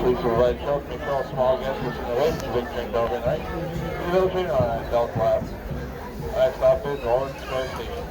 Please provide shelter for all small guests wishing away from the big train overnight. The middle train on Delta Class. Next stop is Orange Square Station.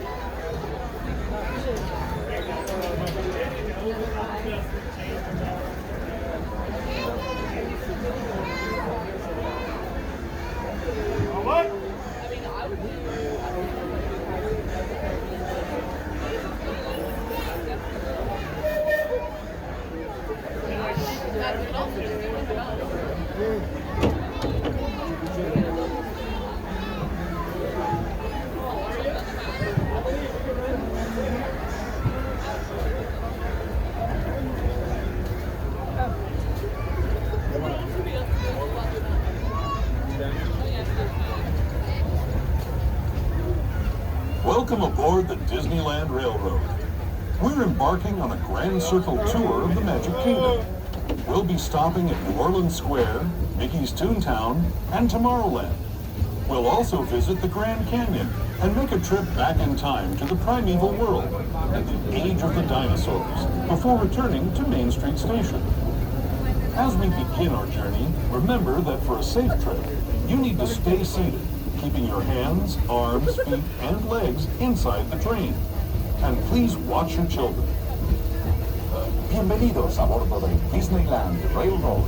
Welcome aboard the Disneyland Railroad. We're embarking on a grand circle tour of the Magic Kingdom. We'll be stopping at New Orleans Square, Mickey's Toontown, and Tomorrowland. We'll also visit the Grand Canyon and make a trip back in time to the Primeval world and the age of the dinosaurs before returning to Main Street Station. As we begin our journey, remember that for a safe trip, you need to stay seated, keeping your hands, arms, feet, and legs inside the train. And please watch your children. Bienvenidos a bordo del Disneyland Railroad.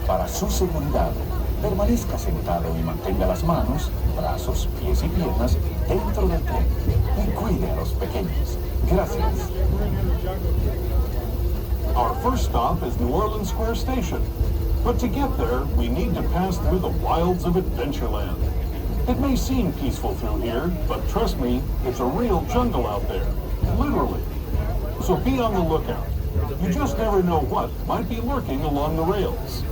Para su seguridad, permanezca sentado y mantenga las manos, brazos, pies y piernas dentro del tren y cuide a los pequeños. Gracias. Our first stop is New Orleans Square Station. But to get there, we need to pass through the wilds of Adventureland. It may seem peaceful through here, but trust me, it's a real jungle out there. Literally. So be on the lookout. You just never know what might be lurking along the rails.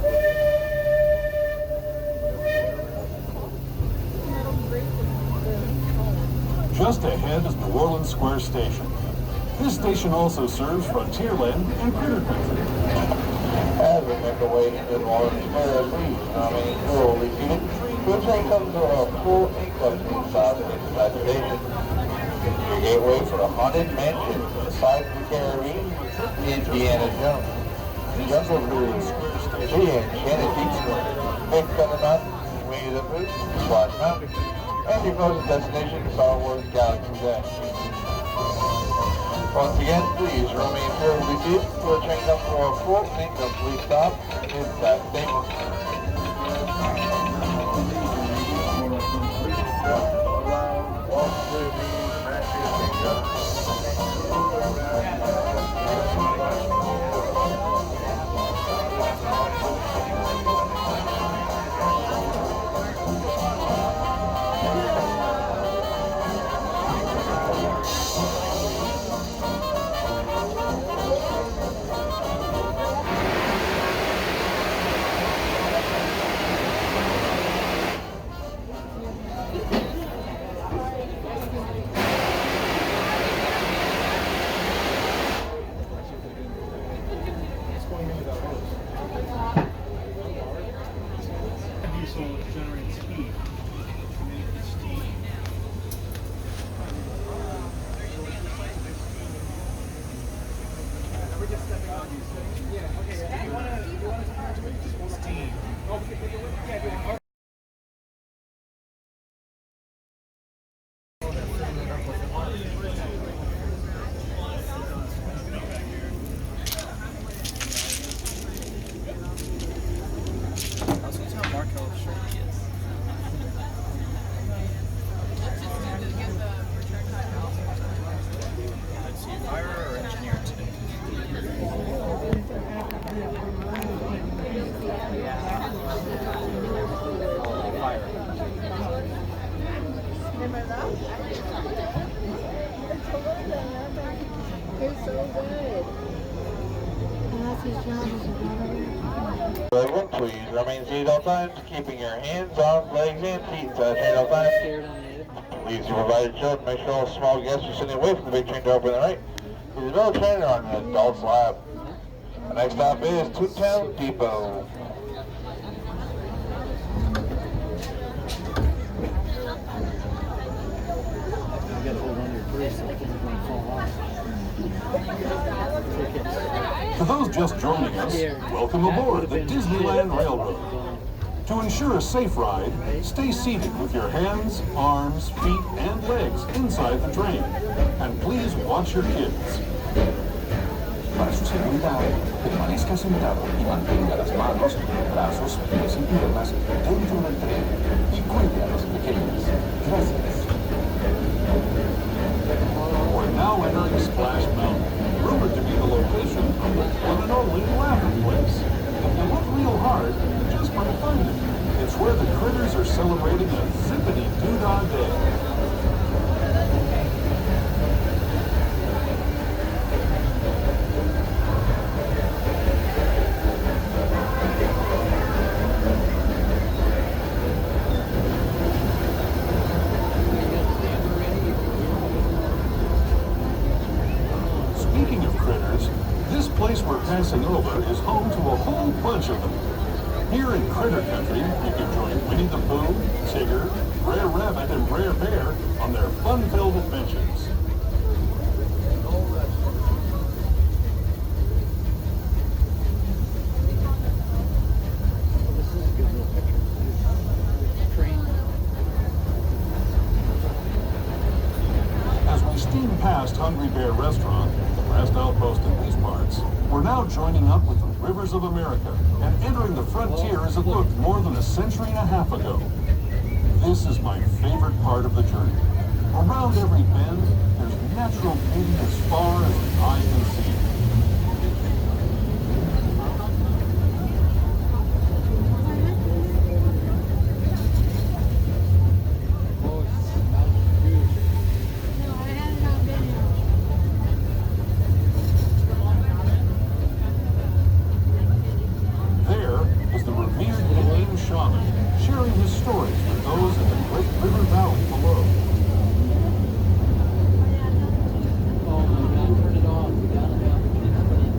Just ahead is New Orleans Square Station. This station also serves Frontierland and Critter Country. As we make our way into New Orleans Square, please remain thoroughly seated. The train comes to a full incline stop inside the station. Your gateway for a haunted mansion, Pirates of the Caribbean, Indiana Jones, Jungle Cruise, the Enchanted Beach, Big Thunder Mountain, Winnie the Pooh, Splash Mountain, and your closest destination, Star Wars Galaxy's Edge. Once again, please remain thoroughly seated. The train comes to a full incomplete stop inside the station. It's so good. And that's his job as a driver. Everyone, please remain seated all times, keeping your hands, arms, legs, and feet inside train all times. Please be provided children. Make sure all small guests are sitting away from the big train door open the right. There's no train on the adult's lap. The next stop is Toontown Depot. You gotta hold on to your purse so things don't fall off. For those just joining us, welcome aboard the Disneyland Railroad. To ensure a safe ride, stay seated with your hands, arms, feet, and legs inside the train. And please watch your kids. Para su seguridad, permanezca sentado y mantenga las manos, brazos, pies y piernas dentro del tren y cuide a los pequeños. Gracias. We're now entering Splash Mountain, rumored to be the location of the one and only Laughing Place. If you look real hard, you just might find it. It's where the critters are celebrating a zippity-doo-dah day. Speaking of critters, this place we're passing over is home to a whole bunch of them. Here in Critter Country, you can join Winnie the Pooh, Tigger, Brer Rabbit, and Brer Bear on their fun-filled adventures. This is a good little picture. Train. As we steam past Hungry Bear Restaurant, the last outpost in these parts, we're now joining up with the Rivers of America and entering the frontier as it looked more than a century and a half ago. This is my favorite part of the journey. Around every bend, there's natural beauty as far as the eye can see. Oh, it smells good. No, I had it on video. There is the revered Indian shaman, sharing his stories with those in the Great River Valley below. Oh my God, turn it off. We gotta have the kids put it.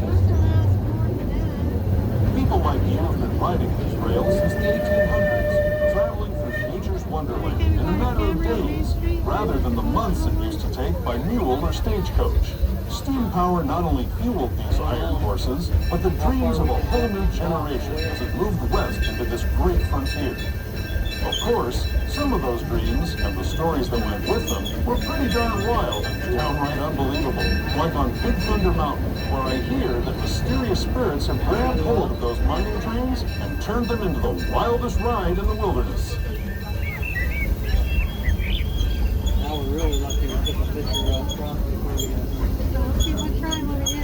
Must have lasted more than that. People like you have been riding these rails since the 1800s, traveling through nature's wonderland in a matter of days, rather than the months it used to take by mule or stagecoach. Steam power not only fueled these iron horses, but the dreams of a whole new generation as it moved west into this great frontier. Of course, some of those dreams and the stories that went with them were pretty darn wild and downright unbelievable, like on Big Thunder Mountain, where I hear that mysterious spirits have grabbed hold of those mining trains and turned them into the wildest ride in the wilderness. Now we're really lucky we took a picture up front before we got here. So let's see what time when it is.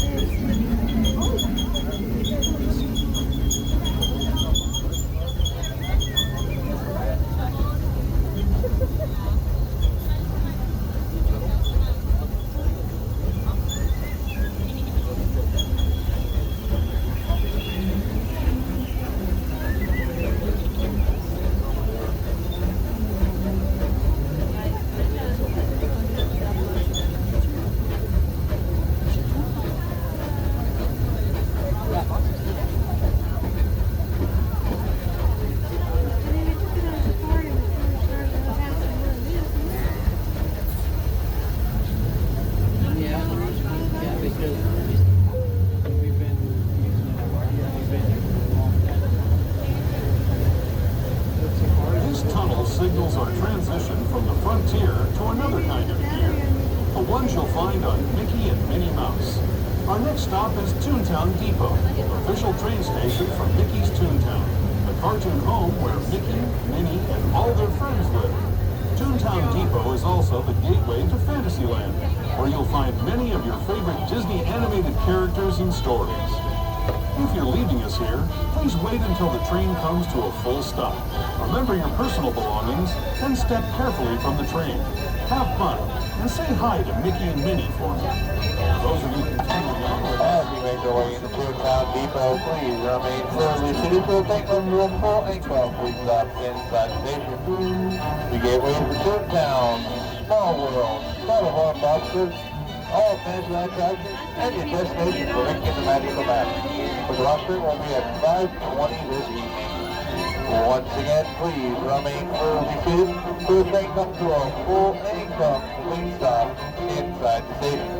signals our transition from the frontier to another kind of gear, the ones you'll find on Mickey and Minnie Mouse. Our next stop is Toontown Depot, official train station for Mickey's Toontown, the cartoon home where Mickey, Minnie, and all their friends live. Toontown Depot is also the gateway to Fantasyland, where you'll find many of your favorite Disney animated characters and stories. If you're leaving us here, please wait until the train comes to a full stop. Remember your personal belongings and step carefully from the train. Have fun and say hi to Mickey and Minnie for me. Those of you continuing on with As you make your way into Toontown Depot, please remain firmly seated for take number 4 and 12. Please stop inside the station. The gateways for Toontown, Small World, Carnival Boxers, all Fantasyland attractions, and your destination for Mickey and the Magical Map. The rostering will be at 5:20 this evening. Once again, please remain firmly seated for the train comes to a full and complete stop inside the station.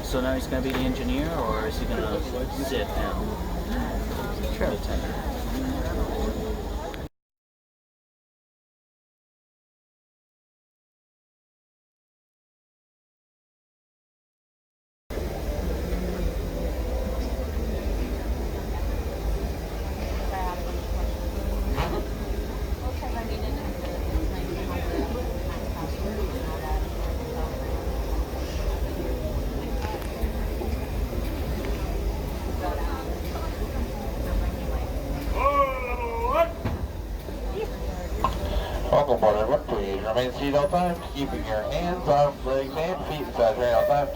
So now he's going to be the engineer, or is he going to sit down? Trail attendant. Welcome aboard everyone. Please remain seated all times, keeping your hands, arms, legs, and feet inside the train all times.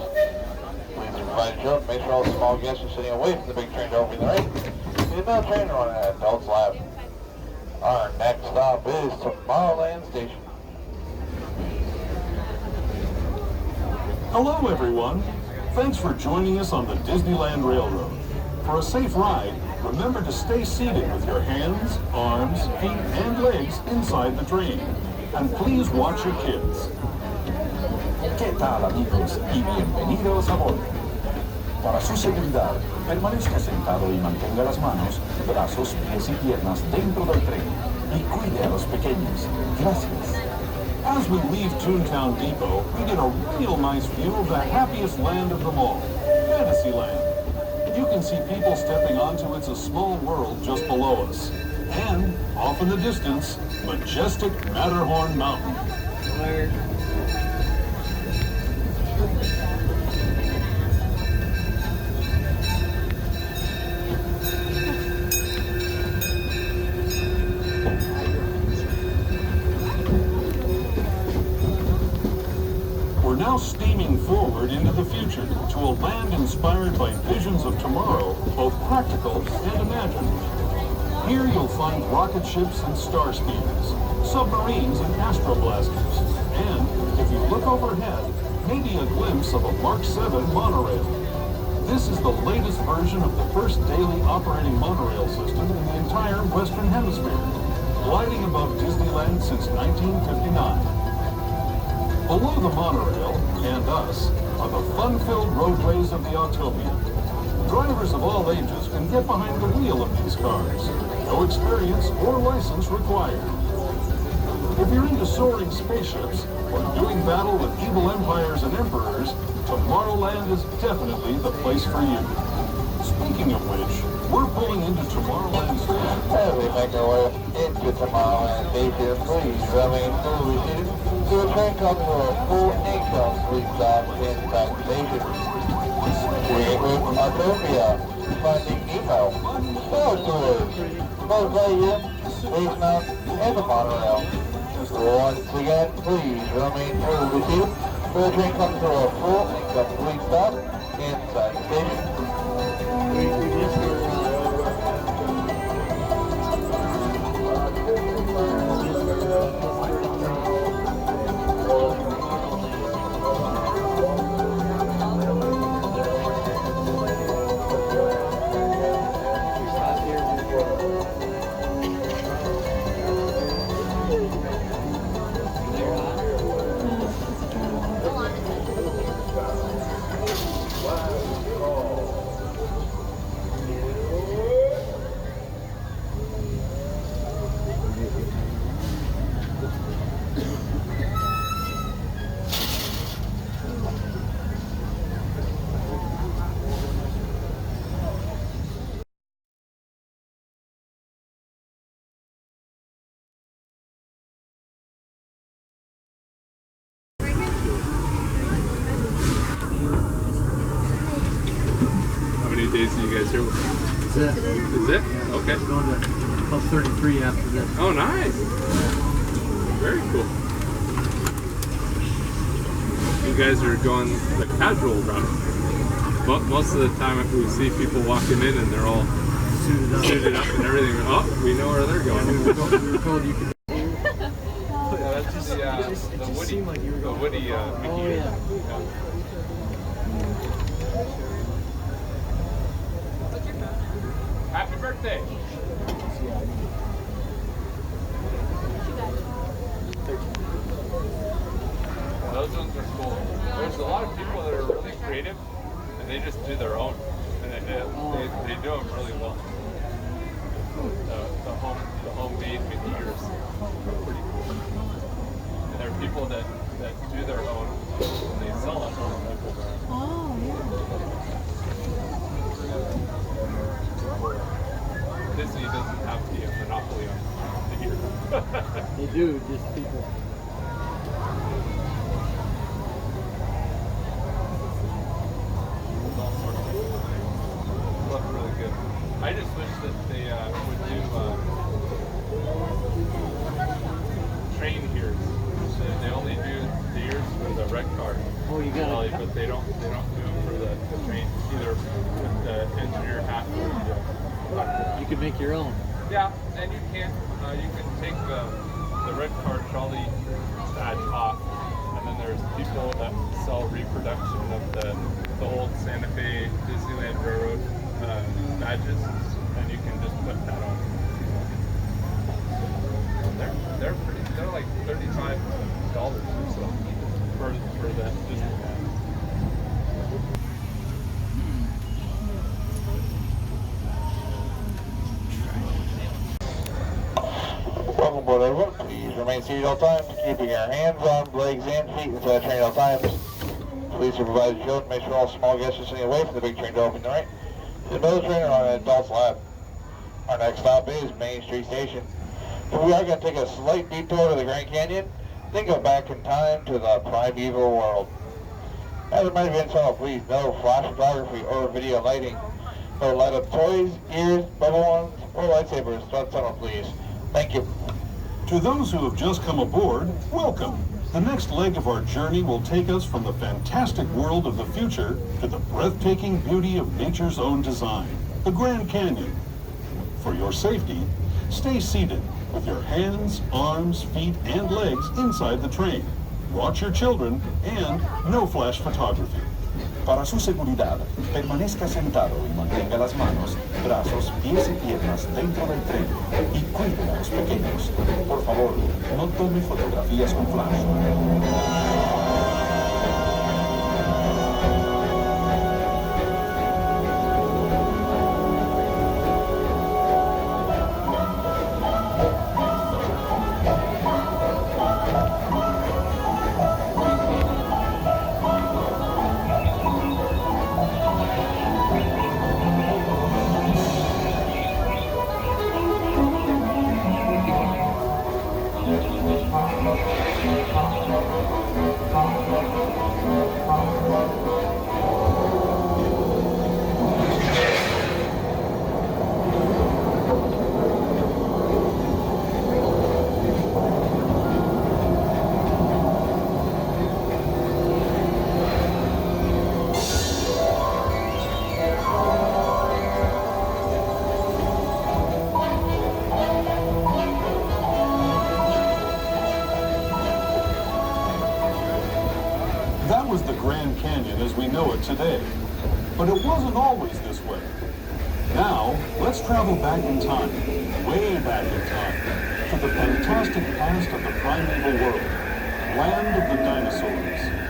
Please provide children. Make sure all small guests are sitting away from the big train to open the right. There's no train running at adults lab. Our next stop is Tomorrowland Station. Hello, everyone. Thanks for joining us on the Disneyland Railroad. For a safe ride, remember to stay seated with your hands, arms, feet, and legs inside the train. And please watch your kids. ¿Qué tal, amigos? Y bienvenidos a bordo. Para su seguridad, permanezca sentado y mantenga las manos, brazos, pies y piernas dentro del tren. Y cuide a los pequeños. Gracias. As we leave Toontown Depot, we get a real nice view of the happiest land of them all, Fantasyland. You can see people stepping onto It's a Small World just below us. And, off in the distance, majestic Matterhorn Mountain. Where? We're now steaming forward into the future to a land inspired by visions of tomorrow, both practical and imagined. Here you'll find rocket ships and star speeders, submarines and astroblasters, and, if you look overhead, maybe a glimpse of a Mark 7 monorail. This is the latest version of the first daily operating monorail system in the entire Western Hemisphere, gliding above Disneyland since 1959. Below the monorail, and us, are the fun-filled roadways of the Autopia. Drivers of all ages can get behind the wheel of these cars. No experience or license required. If you're into soaring spaceships or doing battle with evil empires and emperors, Tomorrowland is definitely the place for you. Speaking of which, we're pulling into Tomorrowland Station. As we make our way into Tomorrowland Station, please remain fully seated So the train comes to a full income police stop inside the station. Gateway from Autopia, Finding Nemo, Star Tours, Buzz Lightyear, Space Mountain, and the monorail. Once again, please remain fully seated. So the train comes to a full income police stop inside the station. We missed our, How many days are you guys here? Is it? Is it? Okay. We're going to Club 33 after this. Oh, nice. Very cool. You guys are going the casual route. But most of the time we see people walking in and they're all suited up and everything. Oh, we know where they're going. We were told you could. Yeah, that's just the Woody. Seemed like you were going. The Woody Mickey. Oh, yeah. Happy birthday. Those ones are cool. There's a lot of people that are really creative and they just do their own. And they do them really well. The homemade Mickey ears are pretty cool. And there are people that do their own and they sell them. Oh, Disney doesn't have the monopoly on the ear. They do, just people. Look really good. I just wish that they would do train ears. So they only do the ears for the red card. Oh, you got it. But they don't do them for the train, either with the engineer hat or the You could make your own. yeah, and you can take the red card trolley badge off, and then there's people that sell reproduction of the old Santa Fe Disneyland Railroad badges, and you can just put that on. They're like $35 or so for that Disneyland. Welcome aboard, everyone. Please remain seated all times, keeping your hands, arms, legs, and feet inside the train at all times. Please supervise your children. Make sure all small guests are sitting away from the big train door open the right. The middle train are on an adult's lap. Our next stop is Main Street Station. So we are going to take a slight detour to the Grand Canyon, then go back in time to the Primeval world. As it might have been told, please no flash photography or video lighting. No light up toys, ears, bubble ones, or lightsabers. Front tunnel, please. Thank you. To those who have just come aboard, welcome. The next leg of our journey will take us from the fantastic world of the future to the breathtaking beauty of nature's own design, the Grand Canyon. For your safety, stay seated with your hands, arms, feet, and legs inside the train. Watch your children and no flash photography. Para su seguridad, permanezca sentado y mantenga las manos, brazos, pies y piernas dentro del tren y cuide a los pequeños. Por favor, no tome fotografías con flash. know it today. But it wasn't always this way. Now, let's travel back in time, way back in time, to the fantastic past of the primeval world, land of the dinosaurs.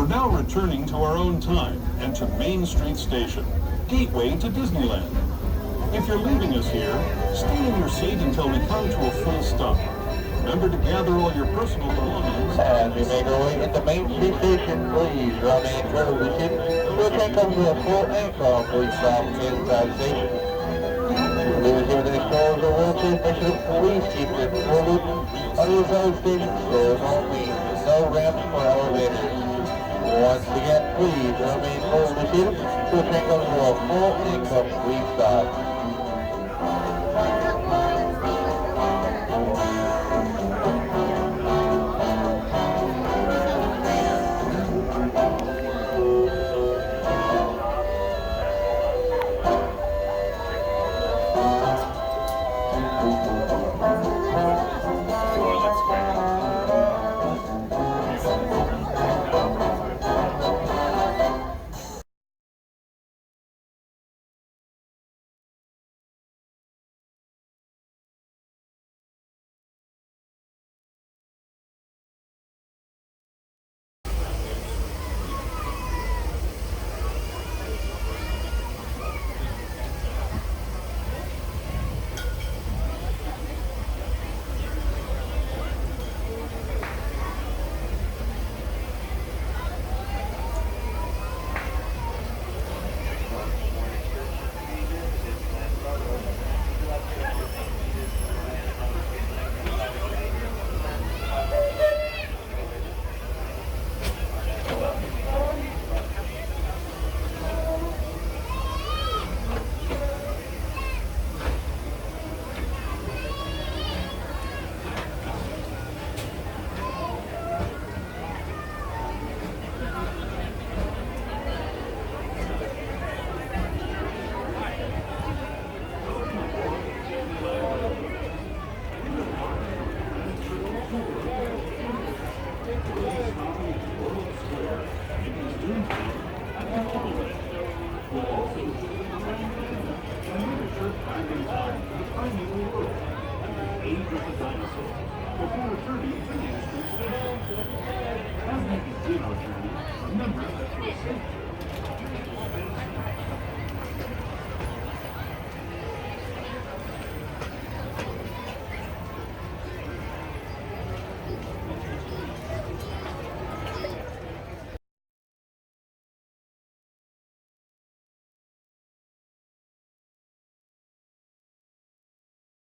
Now returning to our own time and to Main Street Station, gateway to Disneyland. If you're leaving us here, stay in your seat until we come to a full stop. Remember to gather all your personal belongings. As we make our way into Main Street Station, please remain fairly seated. Your train comes to a full anchor, please stop inside the station. Leave us here with any stores or wheelchairs, make sure please keep it forward. On the inside station, stores only, no ramps or elevators. Once again, please remain fully seated. Your train comes to a full anchor, please stop. Before returning to Main Street Station. As we begin our journey, remember that for safety,